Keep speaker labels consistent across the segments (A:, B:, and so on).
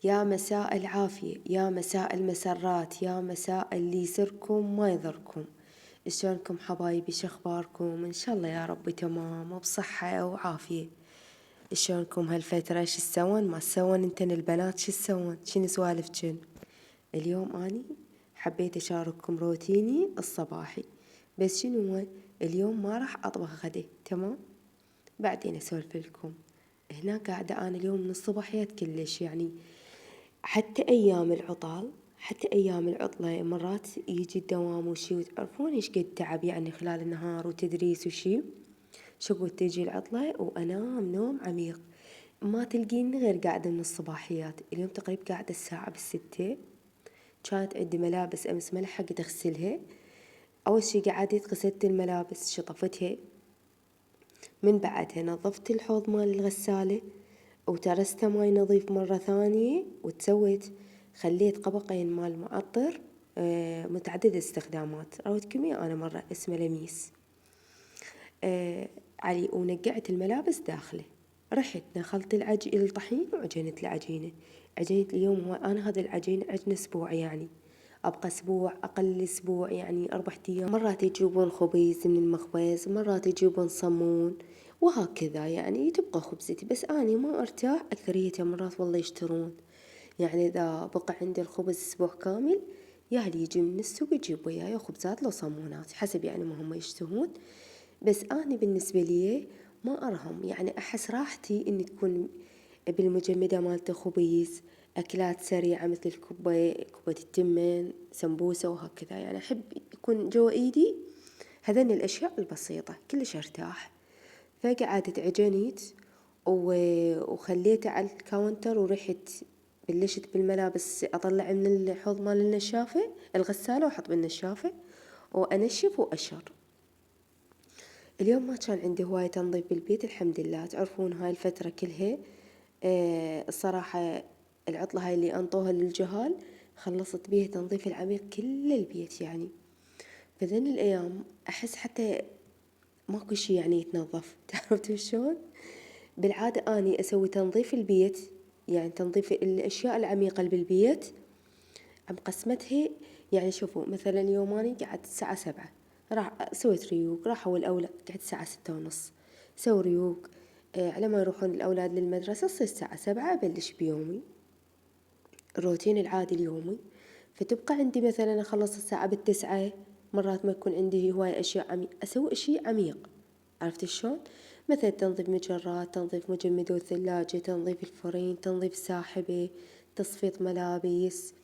A: يا مساء العافية، يا مساء المسرات، يا مساء اللي يسركم ما يضركم. شلونكم حبايبي؟ شخباركم؟ إن شاء الله يا رب تمام وبصحة وعافية. شلونكم هالفترة؟ شو تسوون؟ ما تسوون انتن البنات؟ شو تسوون؟ شنو سوالفجن؟ اليوم أني حبيت أشارككم روتيني الصباحي، بس شنو هو؟ اليوم ما راح أطبخ غدا، تمام؟ بعدين أسولف لكم. هنا قاعدة أنا اليوم من الصباحيات كلش، يعني حتى أيام العطلة مرات يجي الدوام وشي، وتعرفون إيش قد تعب يعني خلال النهار وتدريس وشي. شغل تجي العطلة وأنام نوم عميق، ما تلقيني غير قاعدة من الصباحيات. اليوم تقريبا قاعدة الساعة ب6. كانت عندي ملابس أمس ما لحقت أغسلها. أول شي قعدت غسلت الملابس شطفتها، من بعدها نظفت الحوض مال الغسالة وترسته ماي نظيف مرة ثانية، وتسويت خليت قبقين مال معطر متعدد الاستخدامات، رويتكم انا مرة اسمه لميس علي، ونقعت الملابس داخله. رحت نخلت الطحين وعجنت العجينة. عجينة اليوم هو أنا هذا العجين عجن أسبوع، يعني أبقى أسبوع أقل أسبوع، يعني 4 أيام. مرات يجيبون خبيز من المخبز، مرات يجيبون صمون، وهكذا يعني تبقى خبزتي. بس أنا ما أرتاح أكثرية مرات والله يشترون، يعني إذا بقى عندي الخبز أسبوع كامل ياهلي يجي من السوق يجيب وياي خبزات لو صمونات حسب يعني ما هم يشتهون. بس أنا بالنسبة لي ما أرهم، يعني أحس راحتي إن تكون بالمجمدة مالت خبيز، أكلات سريعة مثل كوبة التمن، سمبوسة وهكذا. يعني أحب يكون جوا إيدي هذين الأشياء البسيطة كلش أرتاح. فقعدت عجنيت وخليته على الكاونتر، ورحت بلشت بالملابس أطلع من الحوض مال النشافة الغسالة وأحط بالنشافة وأنشف وأشر. اليوم ما كان عندي هواية تنظيف بالبيت الحمد لله. تعرفون هاي الفترة كلها الصراحة العطلة هاي اللي أنطوها للجهال خلصت بيها تنظيف العميق كل البيت يعني. فذن الأيام أحس حتى ماكو شي يعني يتنظف. تعرفتوا شلون؟ بالعادة أني أسوي تنظيف البيت، يعني تنظيف الأشياء العميقة اللي بالبيت عم قسمتها. يعني شوفوا مثلا يوم أني قعدت الساعة 7 راح سويت ريوق، راحوا الأولاد قعدت الساعة 6:30 سوي ريوق على ما يروحون الأولاد للمدرسة. تصير الساعة 7 أبلش بيومي، الروتين العادي اليومي. فتبقى عندي مثلا أخلص الساعة ب9. مرات ما يكون عندي هواية أشياء أسوي شيء عميق. عرفت شلون؟ مثل تنظيف مجرات، تنظيف مجمدات الثلاجة، تنظيف الفرن، تنظيف ساحبة، تصفيط ملابس،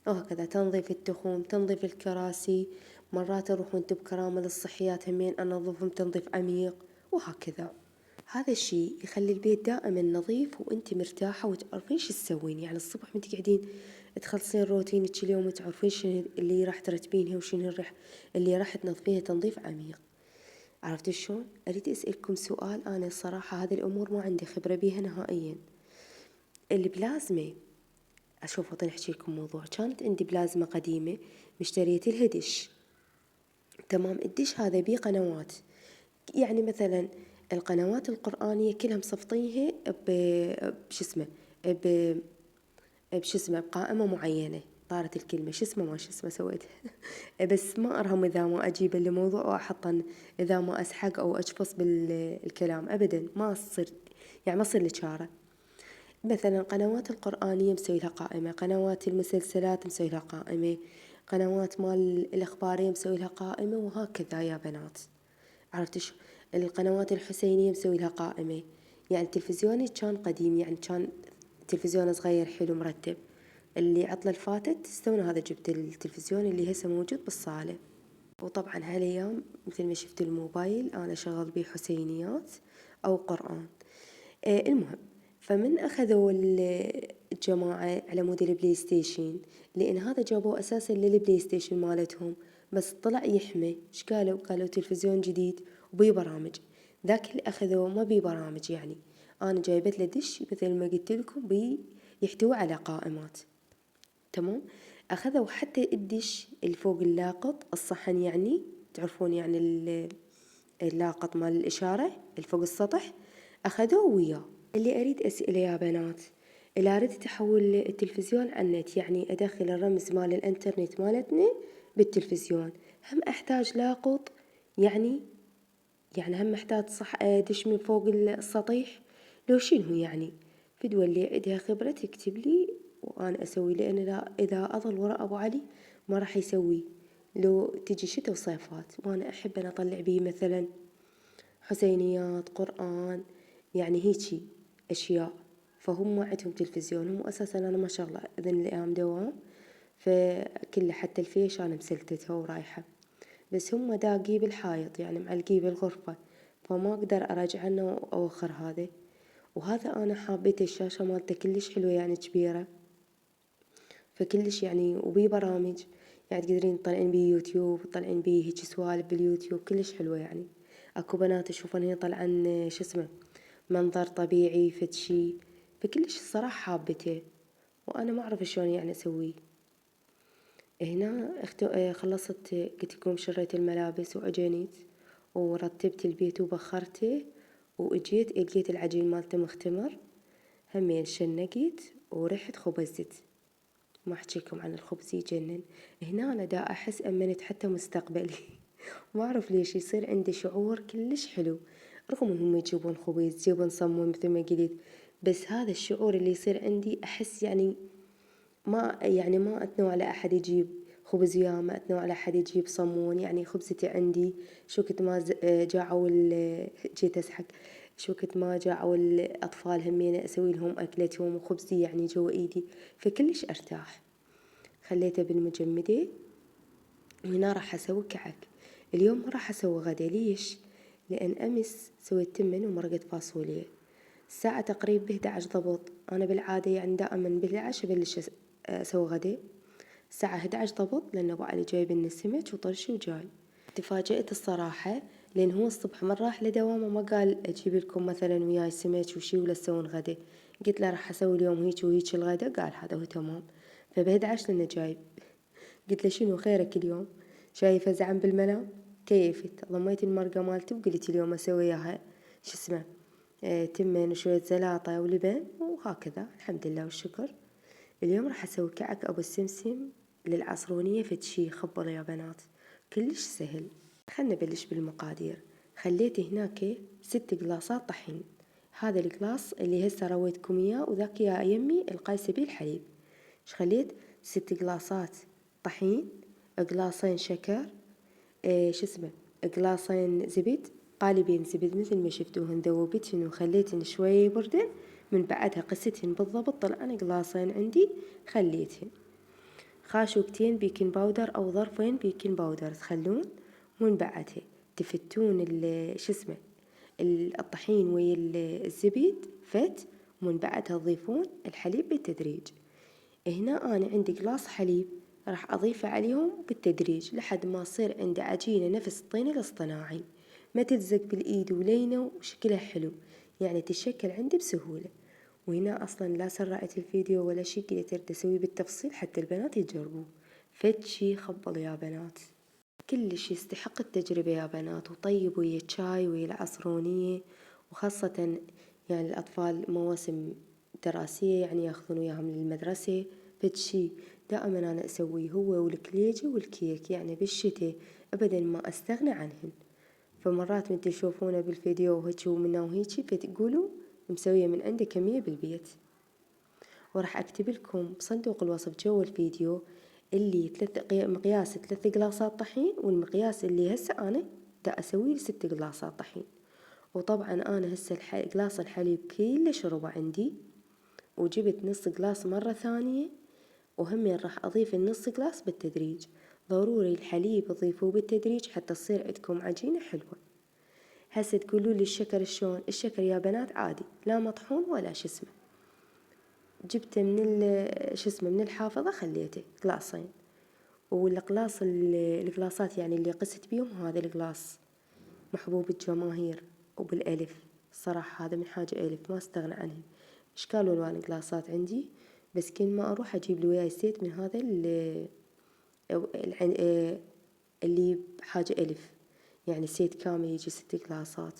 A: وهكذا تنظيف التخوم، تنظيف الكراسي. مرات أروح وانت بكرامة الصحيات همين أنظفهم تنظيف عميق، وهكذا. هذا الشيء يخلي البيت دائما نظيف وانت مرتاحة وتعرفين شو تسوين. يعني الصبح وانت قاعدين تخلصين روتينك اليوم وتعرفين شنو اللي راح ترتبينها وشنو اللي راح تنظفينها تنظيف عميق. عرفت شلون؟ أريد أسألكم سؤال. أنا الصراحة هذه الأمور ما عندي خبرة بيها نهائيا. البلازمة، أشوف وطن أحكي لكم موضوع. كانت عندي بلازمة قديمة مشتريت لها دش، تمام؟ الدش هذا بيه قنوات، يعني مثلا القنوات القرآنية كلها مصفطينها بش اسمه بش اسمه بقائمة معينة. طارت الكلمة شو اسمه ما شو اسمه سويتها. بس ما أرهم إذا ما أجيب الموضوع وأحطن، إذا ما أسحق أو أشفص بالكلام أبدا ما تصير، يعني ما تصير لي شارة. مثلا قنوات القرآنية مسوي لها قائمة، قنوات المسلسلات مسوي لها قائمة، قنوات مال الإخبارية مسوي لها قائمة، وهكذا يا بنات. عرفت شو؟ القنوات الحسينية مسوي لها قائمة. يعني تلفزيوني كان قديم، يعني كان تلفزيون صغير حلو مرتب. اللي عطلة الفاتت استونا هذا جبت التلفزيون اللي هسه موجود بالصالة. وطبعا هالأيام مثل ما شفت الموبايل أنا شغل بيه حسينيات أو قرآن. المهم، فمن أخذوا الجماعة على مود البلاي ستيشن، لأن هذا جابوه أساسا للبلاي ستيشن مالتهم، بس طلع يحمي. إيش قالوا تلفزيون جديد وبيه برامج. ذاك اللي أخذوه ما بيه برامج، يعني أنا جايبت له دش مثل ما قلت لكم يحتوي على قائمات، تمام؟ أخذوا حتى الدش اللي فوق اللاقط الصحن، يعني تعرفون يعني اللاقط مال الإشارة اللي فوق السطح، أخذوه وياه. اللي أريد أسأله يا بنات، إذا أردت أحول التلفزيون على النت، يعني أدخل الرمز مال الإنترنت مالتنا بالتلفزيون، هم أحتاج لاقط، يعني هم محتاج صح دش من فوق السطيح، لو شنو يعني؟ فدوى اللي عندها خبرة تكتب لي وأنا أسوي، لأن إذا أظل وراء أبو علي ما راح يسوي. لو تجي شتا وصيفات وأنا أحب أنا أطلع بيه مثلا حسينيات، قرآن، يعني هيجي أشياء، فهم عندهم تلفزيون. هم أساسا أنا ما شاء الله إذن الأيام دوام، فكله حتى الفيش أنا مسلتتها ورايحة، بس هم داقي بالحائط يعني معلقيه بالغرفة، فما أقدر أراجع عنه وأوخر هذا. وهذا أنا حابته الشاشة مالته كلش حلوة يعني كبيرة، فكلش يعني وبيه برامج، يعني تقدرين تطلعين بيه يوتيوب، تطلعين بيه هيك سوالف باليوتيوب كلش حلوة يعني. اكو بنات اشوفن هي طلعن شو اسمه منظر طبيعي فد شي، فكلش الصراحة حابته، وانا ما اعرف شلون يعني اسويه. هنا خلصت قلت لكم شريت الملابس واجنيت ورتبت البيت وبخرته، واجيت لقيت العجين مالته مختمر، همين شنقت ورحت خبزت. ما احكيكم عن الخبز يجنن. هنا انا دا احس امنت حتى مستقبلي ما اعرف ليش يصير عندي شعور كلش حلو، رغم انهم يجيبون خبز يجيبون صمون مثل ما قلت، بس هذا الشعور اللي يصير عندي احس يعني ما أتنوع على أحد يجيب خبز وياه، ما أتنوع على أحد يجيب صمون، يعني خبزتي عندي. شو كنت ما جاعوا جيت أسحق، شو كنت ما جاعوا الأطفال همين أسوي لهم أكلتهم وخبزي يعني جوا إيدي، فكلش أرتاح. خليته بالمجمدة، وهنا راح أسوي كعك. اليوم ما راح أسوي غدا، ليش؟ لأن أمس سويت تمن ومرقة فاصوليا، الساعة تقريبا 11 ضبط. أنا بالعادة يعني دائما بال11 أبلش أسوي غدا، الساعة 11 ضبط، لأن أبو علي جايب لنا سمك وطرشي وجاي. تفاجأت الصراحة، لأن هو الصبح من راح لدوامه ما قال أجيب لكم مثلا وياي سمك وشي ولا تسوون غدا. قلت له راح أسوي اليوم هيك وهيك الغدا، قال هذا هو تمام. فب11 لأنه جايب، قلت له شنو خيرك اليوم؟ شايفة زعم بالمنام؟ كيفت ضميت المرقة مالتي وقلت اليوم أسوي وياها شو اسمه تمن وشوية زلاطة ولبن وهكذا، الحمد لله والشكر. اليوم راح أسوي كعك أبو السمسم للعصرونية، فتشي خبر يا بنات كلش سهل. خلنا نبلش بالمقادير. خليت هناك 6 قلاصات طحين، هذا القلاص اللي هسه رويتكم اياه وذاك يا يمي القايسة بيه الحليب. خليت 6 قلاصات طحين، قلاصين شكر، شو اسمه قلاصين زبد، قالبين زبد مثل ما شفتوهن، ذوبتهن وخليتهن شوية يبردن، من بعدها قستهن بالضبط طلعن قلاصين عندي خليتهن. خاشوقتين بيكنج باودر أو ظرفين بيكنج باودر تخلون، ومن بعدها تفتون شو اسمه الطحين ويا الزبيب فت، ومن بعدها تضيفون الحليب بالتدريج. هنا أنا عندي قلاص حليب راح أضيفه عليهم بالتدريج لحد ما تصير عندي عجينة نفس الطين الاصطناعي، ما تلزق بالإيد ولينة وشكلها حلو، يعني تتشكل عندي بسهولة. وهنا أصلا لا سرعت الفيديو ولا شي، قلت أريد أسويه بالتفصيل حتى البنات يجربوه، فد شي خبل يا بنات، كلش يستحق التجربة يا بنات. وطيب ويا الشاي ويا العصرونية، وخاصة يعني الأطفال مواسم دراسية يعني ياخذون وياهم للمدرسة، فد شي دائما أنا أسويه هو والكليجة والكيك، يعني بالشتاء أبدا ما أستغنى عنهن. فمرات من تشوفونه بالفيديو وهيك ومنا وهيجي فتقولوا مسوية من عندي كمية بالبيت. وراح أكتب لكم بصندوق الوصف جو الفيديو اللي مقياس 3 قلاصات طحين، والمقياس اللي هسه أنا دا أسويه 6 قلاصات طحين. وطبعا أنا هسه قلاص الحليب كله شربه عندي، وجبت نص قلاص مرة ثانية، وهمين راح أضيف النص قلاص بالتدريج. ضروري الحليب تضيفوه بالتدريج حتى تصير عندكم عجينة حلوة. هسه تقولوا لي الشكر شلون؟ الشكر يا بنات عادي لا مطحون ولا شو اسمه، جبته من شو اسمه من الحافظة، خليته قلاصين، والقلاص القلاصات يعني اللي قست بيهم هذا القلاص محبوب الجماهير وبالألف، الصراحة هذا من حاجة ألف ما استغنى عنه. اشكال والوان قلاصات عندي، بس كل ما اروح اجيب لي وياي سيت من هذا اللي بحاجة ألف، يعني سيت كامل يجي 6 قلاصات.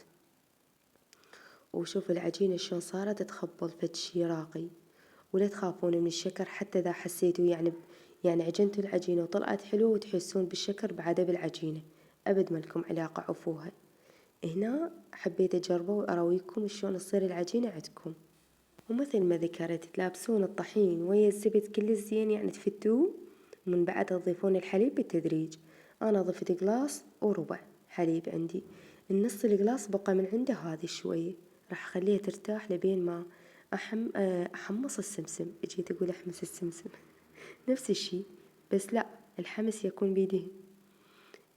A: وشوف العجينة شلون صارت تخبل فد شي راقي. ولا تخافون من الشكر حتى إذا حسيتوا يعني عجنتوا العجينة وطلعت حلوة وتحسون بالشكر بعده بالعجينة، أبد ما لكم علاقة، عفوها. هنا حبيت أجربه وأراويكم شلون تصير العجينة عندكم. ومثل ما ذكرت تلابسون الطحين ويا الزبد كل زين يعني تفتوه، ومن بعد تضيفون الحليب بالتدريج. أنا ضفت قلاص وربع حليب عندي، النص القلاص بقى من عنده هذه شوية، راح أخليها ترتاح لبين ما أحمص السمسم. جيت أقول أحمس السمسم نفس الشي، بس لا، الحمس يكون بيدهن.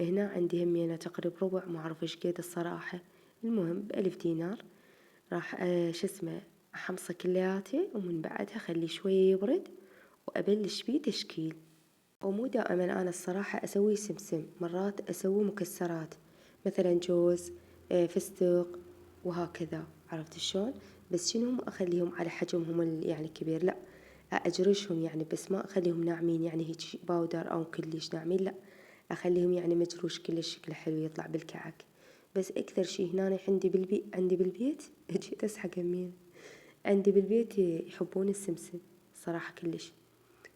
A: هنا عندي همينة تقريب ربع، ما أعرف إيش قد الصراحة. المهم ب1000 دينار راح شو اسمه أحمصه كلياته، ومن بعدها أخليه شوية يبرد وأبلش بيه تشكيل. ومو دائما أنا الصراحة أسوي سمسم، مرات أسوي مكسرات مثلا جوز، فستق وهكذا، عرفت شلون؟ بس شنو ما أخليهم على حجمهم يعني كبير، لا، أجرشهم يعني، بس ما أخليهم ناعمين يعني هيك باودر أو كلش ناعمين، لا، أخليهم يعني مجروش كلش شكله حلو يطلع بالكعك. بس أكثر شي هنا عندي بالبيت جيت أسحق همين، عندي بالبيت يحبون السمسم صراحة كلش.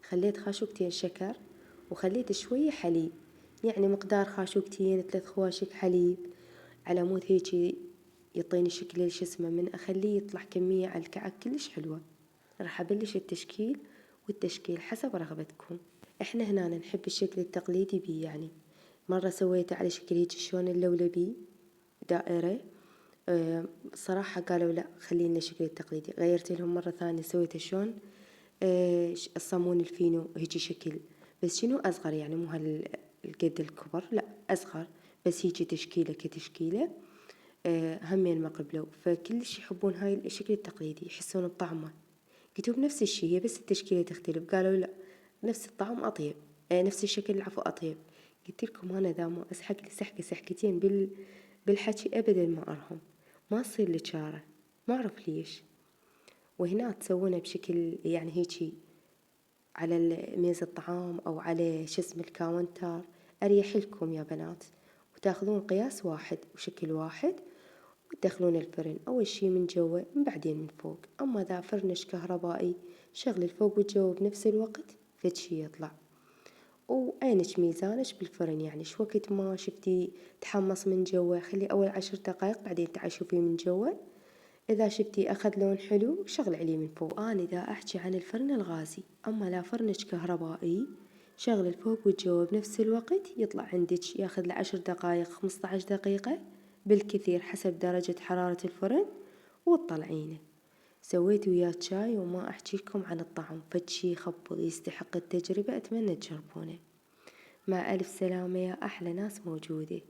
A: خليت خاشوقتين شكر وخليت شوية حليب، يعني مقدار خاشوقتين 3 خواشق حليب، على مود هيجي يعطيني شكل شو اسمه، من أخليه يطلع كمية على الكعك كلش حلوة. راح أبلش التشكيل، والتشكيل حسب رغبتكم. احنا هنا نحب الشكل التقليدي بيه، يعني مرة سويته على شكل هيجي شلون اللولبي دائرة، صراحة قالوا لا خلينا الشكل التقليدي، غيرت لهم مرة ثانية سويته شلون الصامون الفينو هيجي شكل، بس شنو أصغر يعني مو هالقد الكبر، لا أصغر، بس هيجي تشكيلة كتشكيلة. همين ما قبلوا، فكلش يحبون هاي الشكل التقليدي، يحسون بطعمه. قلت لهم نفس الشي هي بس التشكيلة تختلف، قالوا لا نفس الطعم أطيب، نفس الشكل العفو أطيب. قلت لكم أنا ذا ما أسحق لي سحقتين بالحكي أبدا ما أرهم، ما تصير لي شارة، ما أعرف ليش. وهنا تسوونه بشكل يعني هيجي على ميز الطعام أو على شو اسمه الكاونتر، أريح لكم يا بنات. وتاخذون قياس واحد وشكل واحد، وتدخلون الفرن أول شي من جوا بعدين من فوق. أما إذا فرنش كهربائي شغل الفوق والجوا بنفس الوقت، فد شي يطلع. وعينش ميزانش بالفرن، يعني شو وقت ما شفتي تحمص من جوا خلي أول 10 دقايق، بعدين تعال شوفيه من جوا، إذا شفتي أخذ لون حلو شغل عليه من فوق. أنا إذا أحكي عن الفرن الغازي، أما لا فرنش كهربائي شغل الفوق والجوا بنفس الوقت، يطلع عندك ياخذ له 10 دقايق 15 دقيقة بالكثير حسب درجة حرارة الفرن، وتطلعينه. سويت وياه شاي وما أحكي لكم عن الطعم، فشي يخبل يستحق التجربة، أتمنى تجربونه. مع ألف سلامة يا أحلى ناس موجودة.